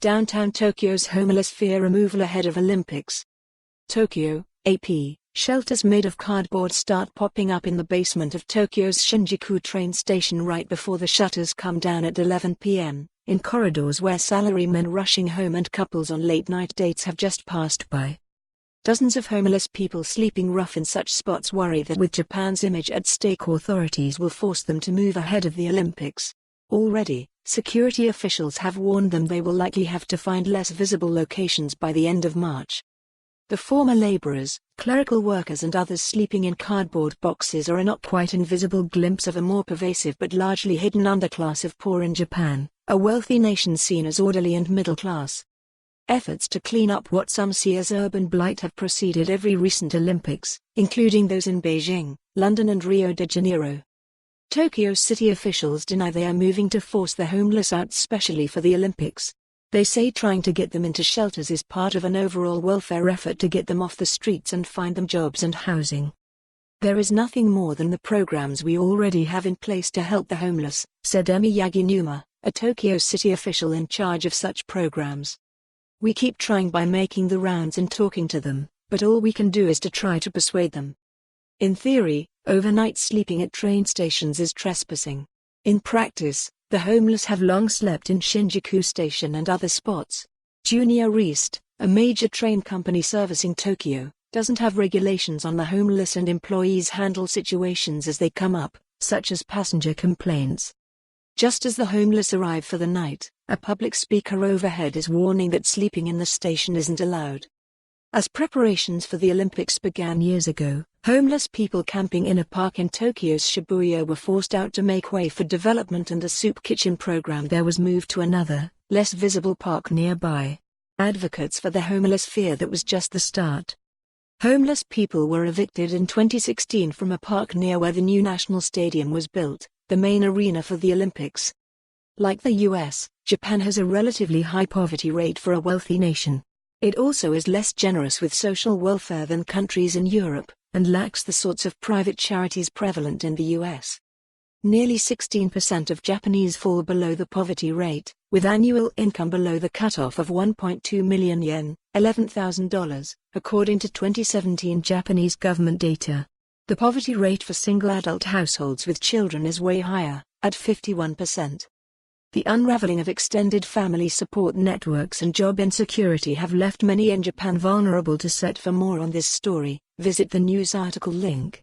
Downtown Tokyo's homeless fear removal ahead of Olympics. Tokyo, AP, shelters made of cardboard start popping up in the basement of Tokyo's Shinjuku train station right before the shutters come down at 11 p.m., in corridors where salarymen rushing home and couples on late-night dates have just passed by. Dozens of homeless people sleeping rough in such spots worry that with Japan's image at stake, authorities will force them to move ahead of the Olympics. Already, security officials have warned them they will likely have to find less visible locations by the end of March. The former laborers, clerical workers and others sleeping in cardboard boxes are a not quite invisible glimpse of a more pervasive but largely hidden underclass of poor in Japan, a wealthy nation seen as orderly and middle class. Efforts to clean up what some see as urban blight have preceded every recent Olympics, including those in Beijing, London and Rio de Janeiro. Tokyo city officials deny they are moving to force the homeless out specially for the Olympics. They say trying to get them into shelters is part of an overall welfare effort to get them off the streets and find them jobs and housing. There is nothing more than the programs we already have in place to help the homeless, said Emi Yaginuma, a Tokyo city official in charge of such programs. We keep trying by making the rounds and talking to them, but all we can do is to try to persuade them. In theory, overnight sleeping at train stations is trespassing. In practice, the homeless have long slept in Shinjuku Station and other spots. Junior East, a major train company servicing Tokyo, doesn't have regulations on the homeless, and employees handle situations as they come up, such as passenger complaints. Just as the homeless arrive for the night, a public speaker overhead is warning that sleeping in the station isn't allowed. As preparations for the Olympics began years ago, homeless people camping in a park in Tokyo's Shibuya were forced out to make way for development, and a soup kitchen program there was moved to another, less visible park nearby. Advocates for the homeless fear that was just the start. Homeless people were evicted in 2016 from a park near where the new national stadium was built, the main arena for the Olympics. Like the US, Japan has a relatively high poverty rate for a wealthy nation. It also is less generous with social welfare than countries in Europe, and lacks the sorts of private charities prevalent in the US. Nearly 16% of Japanese fall below the poverty rate, with annual income below the cutoff of 1.2 million yen, $11,000, according to 2017 Japanese government data. The poverty rate for single adult households with children is way higher, at 51%. The unraveling of extended family support networks and job insecurity have left many in Japan vulnerable to set. For more on this story, visit the news article link.